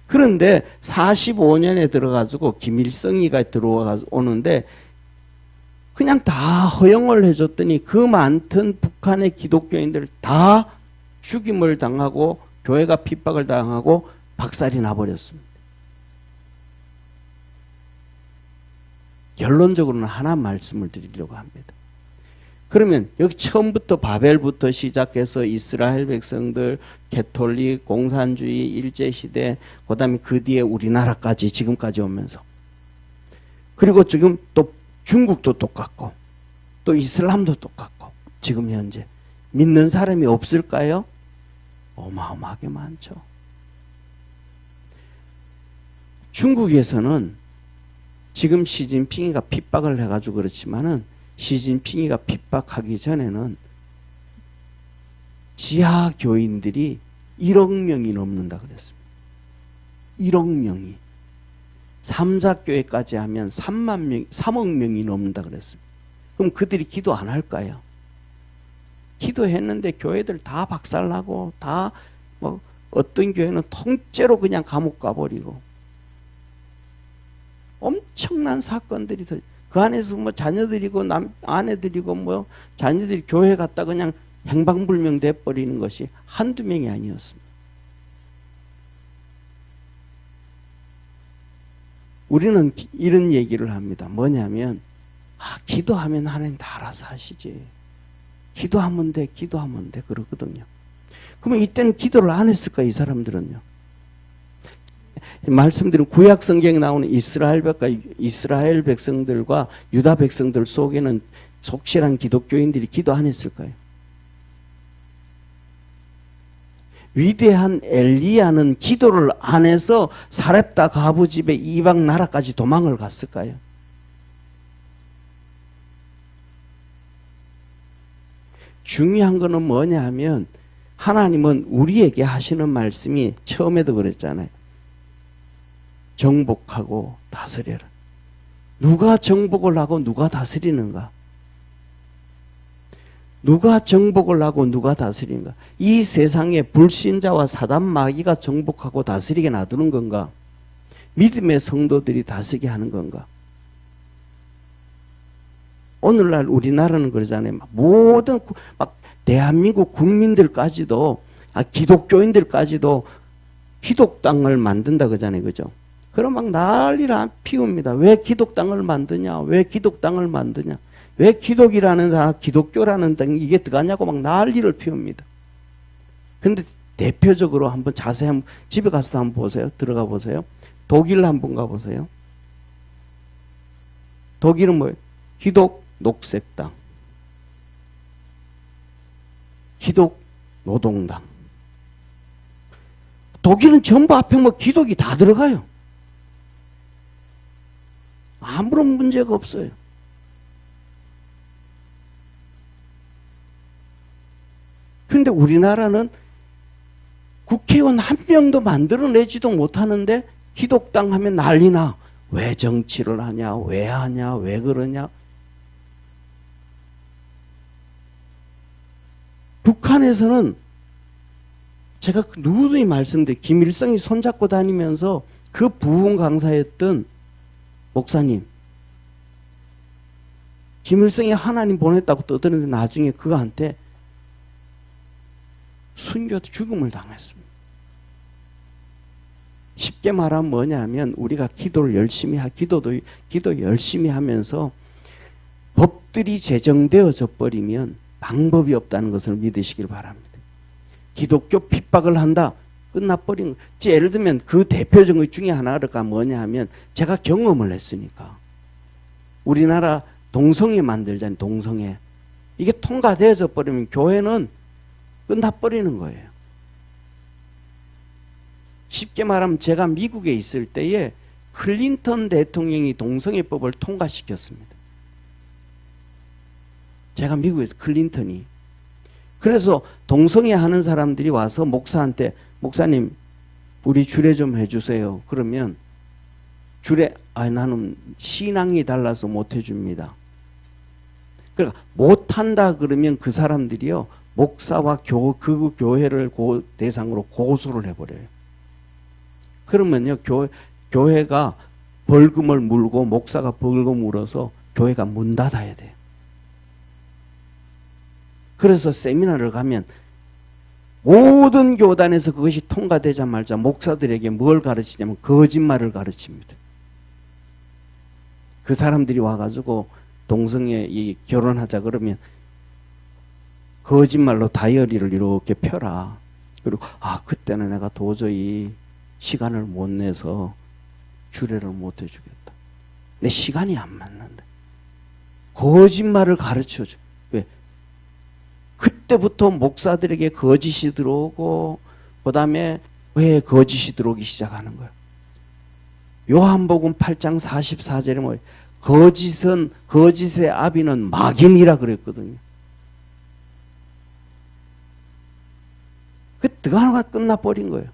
그런데 45년에 들어가지고 김일성이가 들어오는데 그냥 다 허용을 해줬더니 그 많던 북한의 기독교인들 다 죽임을 당하고 교회가 핍박을 당하고 박살이 나버렸습니다. 결론적으로는 하나 말씀을 드리려고 합니다. 그러면 여기 처음부터 바벨부터 시작해서 이스라엘 백성들, 캐톨릭, 공산주의, 일제시대, 그 다음에 그 뒤에 우리나라까지 지금까지 오면서 그리고 지금 또 중국도 똑같고 또 이슬람도 똑같고 지금 현재 믿는 사람이 없을까요? 어마어마하게 많죠. 중국에서는 지금 시진핑이가 핍박을 해가지고 그렇지만은 시진핑이가 핍박하기 전에는 지하 교인들이 1억 명이 넘는다 그랬습니다. 1억 명이. 삼자교회까지 하면 3억 명이 넘는다 그랬습니다. 그럼 그들이 기도 안 할까요? 기도했는데 교회들 다 박살나고 다 뭐 어떤 교회는 통째로 그냥 감옥 가버리고 엄청난 사건들이 그 안에서 뭐 자녀들이고 아내들이고 뭐 자녀들이 교회 갔다 그냥 행방불명 돼버리는 것이 한두 명이 아니었습니다. 우리는 이런 얘기를 합니다. 뭐냐면 기도하면 하나님 다 알아서 하시지. 기도하면 돼 그러거든요. 그러면 이때는 기도를 안 했을까 이 사람들은요. 말씀드린 구약 성경에 나오는 이스라엘 백성들과 유다 백성들 속에는 속실한 기독교인들이 기도 안 했을까요? 위대한 엘리야는 기도를 안 해서 사렙다 과부 집에 이방 나라까지 도망을 갔을까요? 중요한 거는 뭐냐 하면 하나님은 우리에게 하시는 말씀이 처음에도 그랬잖아요. 정복하고 다스려라. 누가 정복을 하고 누가 다스리는가? 누가 정복을 하고 누가 다스리는가? 이 세상에 불신자와 사단 마귀가 정복하고 다스리게 놔두는 건가? 믿음의 성도들이 다스리게 하는 건가? 오늘날 우리나라는 그러잖아요. 모든 막 대한민국 국민들까지도 기독교인들까지도 기독당을 만든다 그러잖아요. 그죠? 그럼 막 난리를 피웁니다. 왜 기독당을 만드냐? 왜 기독당을 만드냐? 왜 기독이라는 기독교라는 당 이게 들어가냐고 막 난리를 피웁니다. 그런데 대표적으로 한번 자세히 한번 집에 가서 한번 보세요. 들어가 보세요. 독일 한번 가보세요. 독일은 뭐예요? 기독 녹색당, 기독 노동당. 독일은 전부 앞에 뭐 기독이 다 들어가요. 아무런 문제가 없어요. 그런데 우리나라는 국회의원 한 명도 만들어내지도 못하는데 기독당 하면 난리나. 왜 정치를 하냐? 왜 하냐? 왜 그러냐? 북한에서는 제가 누누이 말씀드린 김일성이 손잡고 다니면서 그 부흥 강사였던 목사님, 김일성이 하나님 보냈다고 떠드는데 나중에 그한테 순교 죽음을 당했습니다. 쉽게 말하면 뭐냐면 우리가 기도를 열심히 기도 열심히 하면서 법들이 제정되어져 버리면 방법이 없다는 것을 믿으시길 바랍니다. 기독교 핍박을 한다. 끝나버린 거. 예를 들면 그 대표적인 것 중에 하나가 뭐냐 하면 제가 경험을 했으니까. 우리나라 동성애 만들자니 동성애. 이게 통과되어져 버리면 교회는 끝나버리는 거예요. 쉽게 말하면 제가 미국에 있을 때에 클린턴 대통령이 동성애법을 통과시켰습니다. 제가 미국에서 클린턴이. 그래서 동성애 하는 사람들이 와서 목사한테 목사님 우리 주례 좀 해주세요. 그러면 주례 나는 신앙이 달라서 못 해줍니다. 그러니까 못한다 그러면 그 사람들이요 목사와 그 교회를 대상으로 고소를 해버려요. 그러면요 교회가 벌금을 물고 목사가 벌금 물어서 교회가 문 닫아야 돼요. 그래서 세미나를 가면 모든 교단에서 그것이 통과되자마자 목사들에게 뭘 가르치냐면 거짓말을 가르칩니다. 그 사람들이 와가지고 동성애 결혼하자 그러면 거짓말로 다이어리를 이렇게 펴라. 그리고 그때는 내가 도저히 시간을 못 내서 주례를 못 해주겠다. 내 시간이 안 맞는다. 거짓말을 가르쳐줘. 왜? 그때부터 목사들에게 거짓이 들어오고 그 다음에 왜 거짓이 들어오기 시작하는 거예요? 요한복음 8장 44절에 뭐예요? 거짓의 아비는 마귀니라 그랬거든요. 그 하나가 끝나버린 거예요.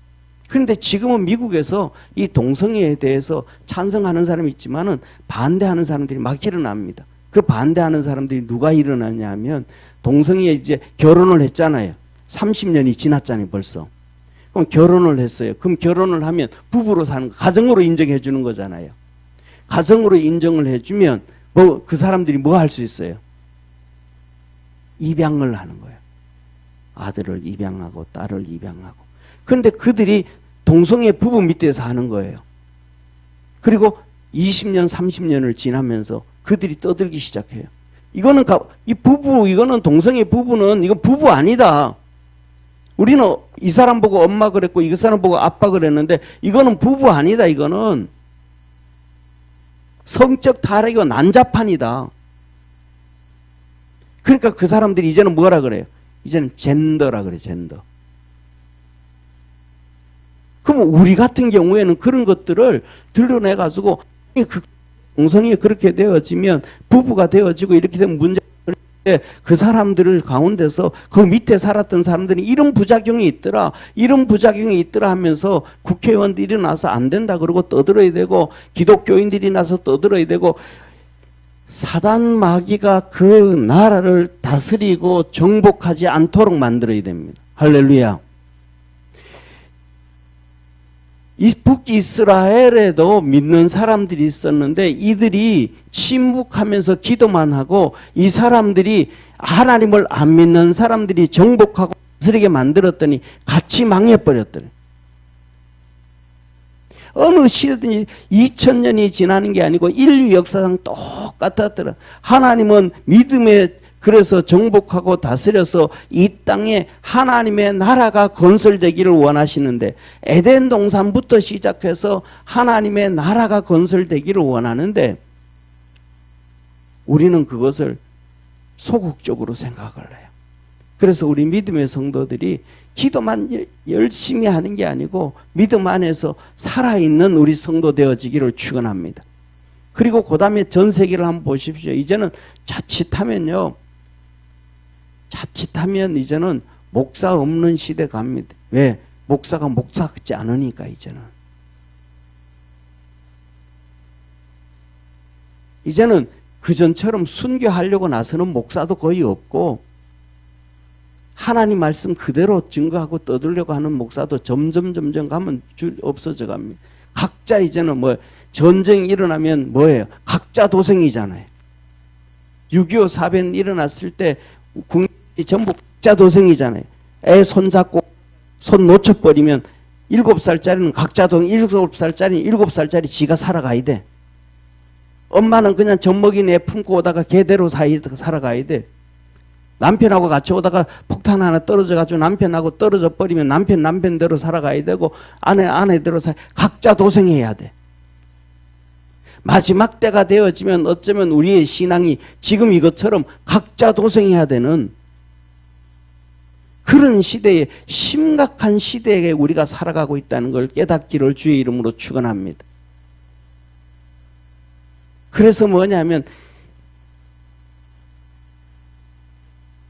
그런데 지금은 미국에서 이 동성애에 대해서 찬성하는 사람이 있지만은 반대하는 사람들이 막 일어납니다. 그 반대하는 사람들이 누가 일어나냐 하면 동성애 이제 결혼을 했잖아요. 30년이 지났잖아요, 벌써. 그럼 결혼을 했어요. 그럼 결혼을 하면 부부로 사는 거, 가정으로 인정해 주는 거잖아요. 가정으로 인정을 해주면 뭐 그 사람들이 뭐 할 수 있어요? 입양을 하는 거예요. 아들을 입양하고 딸을 입양하고. 그런데 그들이 동성애 부부 밑에서 하는 거예요. 그리고 20년, 30년을 지나면서 그들이 떠들기 시작해요. 이거는 이거는 동성애 부부는 이거 부부 아니다. 우리는 이 사람 보고 엄마 그랬고 이 사람 보고 아빠 그랬는데 이거는 부부 아니다. 이거는 성적 타락이고 난자판이다. 그러니까 그 사람들이 이제는 뭐라 그래요? 이제는 젠더라 그래, 젠더. 그럼 우리 같은 경우에는 그런 것들을 드러내가지고 그 동성이 그렇게 되어지면 부부가 되어지고 이렇게 되면 문제가 때 그 사람들을 가운데서 그 밑에 살았던 사람들이 이런 부작용이 있더라 하면서 국회의원들이 일어나서 안 된다 그러고 떠들어야 되고 기독교인들이 나서 떠들어야 되고 사단 마귀가 그 나라를 다스리고 정복하지 않도록 만들어야 됩니다. 할렐루야. 이 북이스라엘에도 믿는 사람들이 있었는데 이들이 침묵하면서 기도만 하고 이 사람들이 하나님을 안 믿는 사람들이 정복하고 다스리게 만들었더니 같이 망해버렸더래. 어느 시대든지 2000년이 지나는 게 아니고 인류 역사상 똑같았더라. 하나님은 믿음의 그래서 정복하고 다스려서 이 땅에 하나님의 나라가 건설되기를 원하시는데 에덴 동산부터 시작해서 하나님의 나라가 건설되기를 원하는데 우리는 그것을 소극적으로 생각을 해요. 그래서 우리 믿음의 성도들이 기도만 열심히 하는 게 아니고 믿음 안에서 살아있는 우리 성도 되어지기를 축원합니다. 그리고 그 다음에 전 세계를 한번 보십시오. 이제는 자칫하면 이제는 목사 없는 시대 갑니다. 왜? 목사가 목사 같지 않으니까 이제는 그전처럼 순교하려고 나서는 목사도 거의 없고 하나님 말씀 그대로 증거하고 떠들려고 하는 목사도 점점 가면 없어져 갑니다. 각자 이제는 뭐 전쟁이 일어나면 뭐예요? 각자 도생이잖아요. 6.25 사변 일어났을 때 국민이 전부 각자 도생이잖아요. 애 손잡고 손 놓쳐버리면 7살짜리는 각자 도생, 7살짜리 7살짜리 지가 살아가야 돼. 엄마는 그냥 젖먹인 애 품고 오다가 걔대로 살아가야 돼. 남편하고 같이 오다가 폭탄 하나 떨어져가지고 남편하고 떨어져 버리면 남편대로 살아가야 되고 아내대로 각자 도생해야 돼. 마지막 때가 되어지면 어쩌면 우리의 신앙이 지금 이것처럼 각자 도생해야 되는 그런 시대에 심각한 시대에 우리가 살아가고 있다는 걸 깨닫기를 주의 이름으로 축원합니다. 그래서 뭐냐면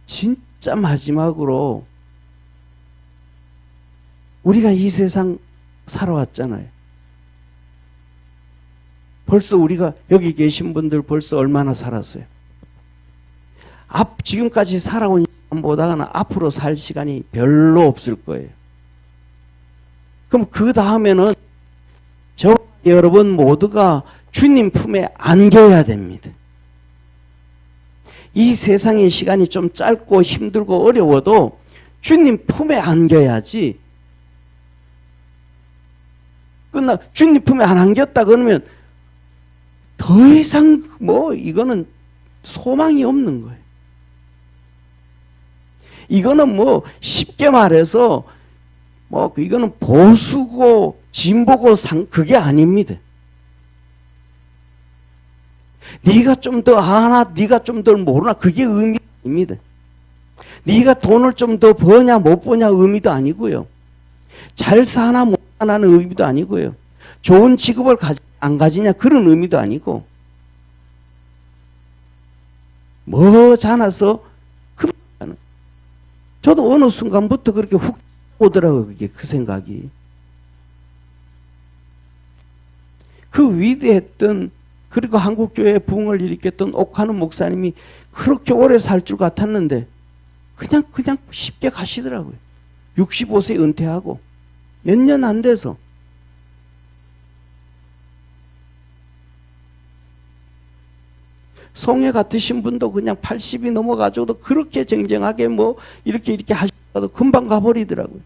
진짜 마지막으로 우리가 이 세상 살아왔잖아요. 벌써 우리가 여기 계신 분들 벌써 얼마나 살았어요? 지금까지 살아온 시간보다는 앞으로 살 시간이 별로 없을 거예요. 그럼 그 다음에는 저 여러분 모두가 주님 품에 안겨야 됩니다. 이 세상의 시간이 좀 짧고 힘들고 어려워도 주님 품에 안겨야지. 주님 품에 안 안겼다 그러면 더 이상 이거는 소망이 없는 거예요. 이거는 쉽게 말해서 이거는 보수고 진보고 그게 아닙니다. 네가 좀 더 아나, 네가 좀 더 모르나 그게 의미가 아닙니다. 네가 돈을 좀 더 버냐 못 버냐 의미도 아니고요. 잘 사나 못 사나는 의미도 아니고요. 좋은 직업을 안 가지냐 그런 의미도 아니고 뭐 자나서 저도 어느 순간부터 그렇게 훅 오더라고요. 그게 그 생각이. 그 위대했던 그리고 한국교회의 부흥을 일으켰던 옥하는 목사님이 그렇게 오래 살 줄 같았는데 그냥 쉽게 가시더라고요. 65세 은퇴하고 몇 년 안 돼서. 송해 같으신 분도 그냥 80이 넘어가지고도 그렇게 쟁쟁하게 뭐 이렇게 하시다도 금방 가버리더라고요.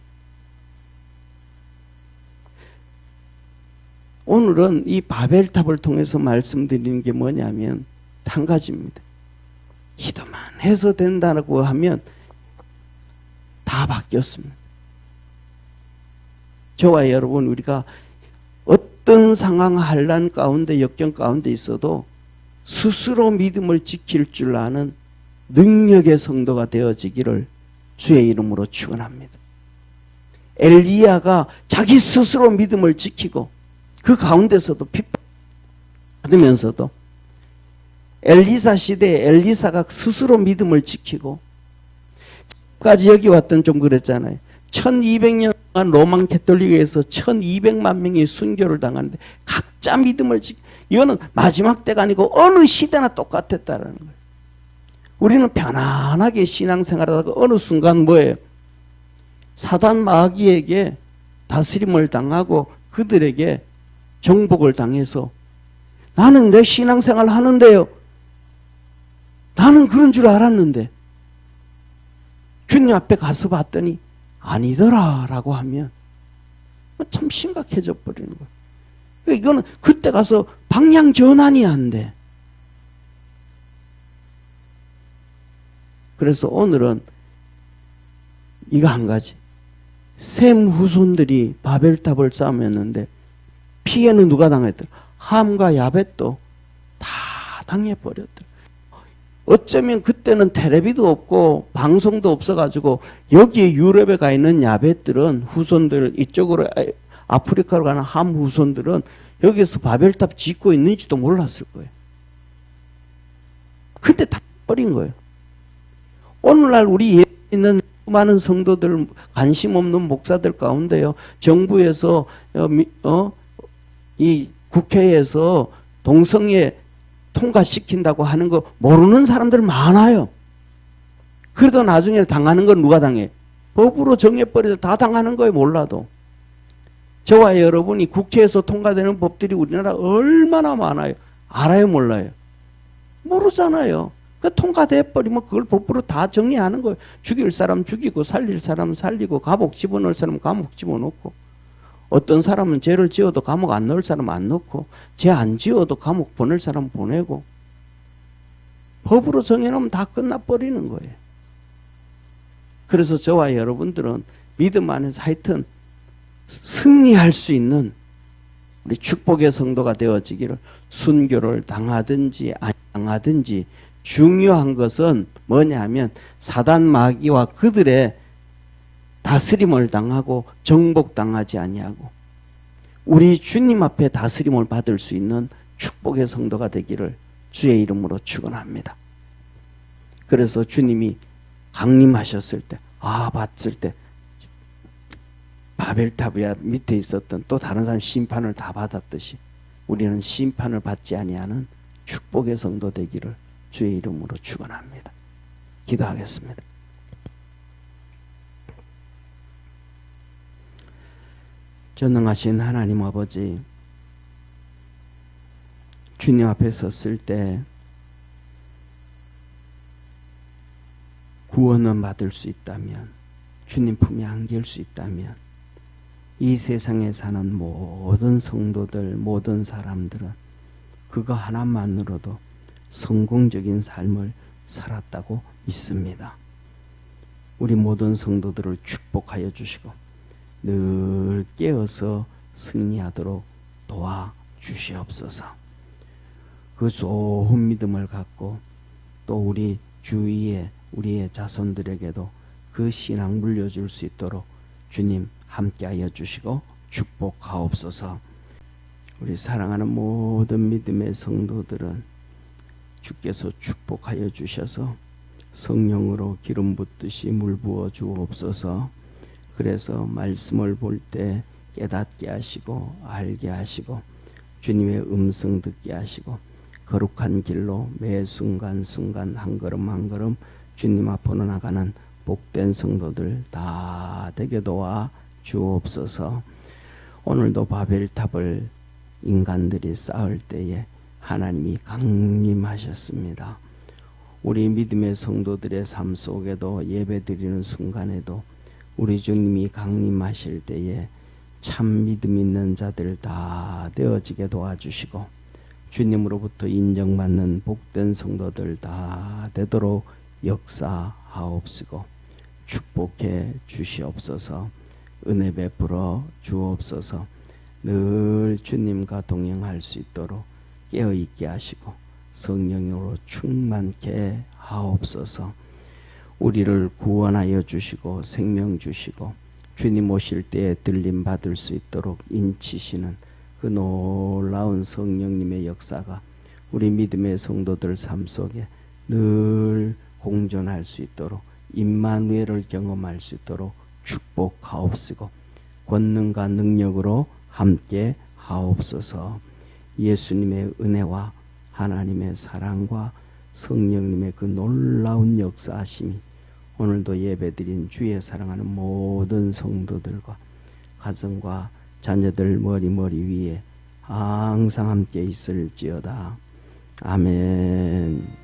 오늘은 이 바벨탑을 통해서 말씀드리는 게 뭐냐면 한 가지입니다. 기도만 해서 된다고 하면 다 바뀌었습니다. 저와 여러분 우리가 어떤 상황 환난 가운데 역경 가운데 있어도 스스로 믿음을 지킬 줄 아는 능력의 성도가 되어지기를 주의 이름으로 축원합니다. 엘리야가 자기 스스로 믿음을 지키고 그 가운데서도 핍박받으면서도 엘리사 시대에 엘리사가 스스로 믿음을 지키고 까지 여기 왔던 좀 그랬잖아요. 1200년 동안 로만 캐톨릭에서 1200만 명이 순교를 당하는데 각자 믿음을 지키고 이거는 마지막 때가 아니고 어느 시대나 똑같았다라는 거예요. 우리는 편안하게 신앙생활하다가 어느 순간 뭐예요? 사단 마귀에게 다스림을 당하고 그들에게 정복을 당해서 나는 내 신앙생활 하는데요. 나는 그런 줄 알았는데 주님 앞에 가서 봤더니 아니더라 라고 하면 참 심각해져 버리는 거예요. 이거는 그때 가서 방향 전환이 안 돼. 그래서 오늘은 이거 한 가지. 셈 후손들이 바벨탑을 쌓으면는데 피해는 누가 당했더라? 함과 야벳도 다 당해버렸더라. 어쩌면 그때는 텔레비도 없고 방송도 없어가지고 여기에 유럽에 가 있는 야벳들은 후손들 이쪽으로 아프리카로 가는 함 후손들은 여기서 바벨탑 짓고 있는지도 몰랐을 거예요. 근데 다 버린 거예요. 오늘날 우리 예수 있는 많은 성도들 관심 없는 목사들 가운데요. 정부에서 이 국회에서 동성애 통과시킨다고 하는 거 모르는 사람들 많아요. 그래도 나중에 당하는 건 누가 당해? 법으로 정해버려서 다 당하는 거예요. 몰라도. 저와 여러분이 국회에서 통과되는 법들이 우리나라 얼마나 많아요. 알아요? 몰라요? 모르잖아요. 통과돼버리면 그걸 법으로 다 정리하는 거예요. 죽일 사람 죽이고 살릴 사람 살리고 감옥 집어넣을 사람 감옥 집어넣고 어떤 사람은 죄를 지어도 감옥 안 넣을 사람 안 넣고 죄 안 지어도 감옥 보낼 사람 보내고 법으로 정해놓으면 다 끝나버리는 거예요. 그래서 저와 여러분들은 믿음 안에서 하여튼 승리할 수 있는 우리 축복의 성도가 되어지기를 순교를 당하든지 안 당하든지 중요한 것은 뭐냐면 사단 마귀와 그들의 다스림을 당하고 정복당하지 아니하고 우리 주님 앞에 다스림을 받을 수 있는 축복의 성도가 되기를 주의 이름으로 축원합니다. 그래서 주님이 강림하셨을 때 봤을 때 바벨탑 밑에 있었던 또 다른 사람 심판을 다 받았듯이 우리는 심판을 받지 아니하는 축복의 성도 되기를 주의 이름으로 축원합니다. 기도하겠습니다. 전능하신 하나님 아버지, 주님 앞에 섰을 때 구원을 받을 수 있다면, 주님 품에 안길 수 있다면 이 세상에 사는 모든 성도들, 모든 사람들은 그거 하나만으로도 성공적인 삶을 살았다고 믿습니다. 우리 모든 성도들을 축복하여 주시고 늘 깨어서 승리하도록 도와주시옵소서. 그 좋은 믿음을 갖고 또 우리 주위에 우리의 자손들에게도 그 신앙 물려줄 수 있도록 주님 함께하여 주시고 축복하옵소서. 우리 사랑하는 모든 믿음의 성도들은 주께서 축복하여 주셔서 성령으로 기름 붓듯이 물 부어 주옵소서. 그래서 말씀을 볼 때 깨닫게 하시고 알게 하시고 주님의 음성 듣게 하시고 거룩한 길로 매 순간순간 한 걸음 한 걸음 주님 앞으로 나가는 복된 성도들 다 되게 도와 주옵소서. 오늘도 바벨탑을 인간들이 쌓을 때에 하나님이 강림하셨습니다. 우리 믿음의 성도들의 삶 속에도 예배드리는 순간에도 우리 주님이 강림하실 때에 참 믿음 있는 자들 다 되어지게 도와주시고 주님으로부터 인정받는 복된 성도들 다 되도록 역사하옵시고 축복해 주시옵소서. 은혜 베풀어 주옵소서. 늘 주님과 동행할 수 있도록 깨어있게 하시고 성령으로 충만케 하옵소서. 우리를 구원하여 주시고 생명 주시고 주님 오실 때에 들림 받을 수 있도록 인치시는 그 놀라운 성령님의 역사가 우리 믿음의 성도들 삶 속에 늘 공존할 수 있도록 임마누엘을 경험할 수 있도록 축복하옵시고 권능과 능력으로 함께 하옵소서. 예수님의 은혜와 하나님의 사랑과 성령님의 그 놀라운 역사하심이 오늘도 예배드린 주의 사랑하는 모든 성도들과 가정과 자녀들 머리 위에 항상 함께 있을지어다. 아멘.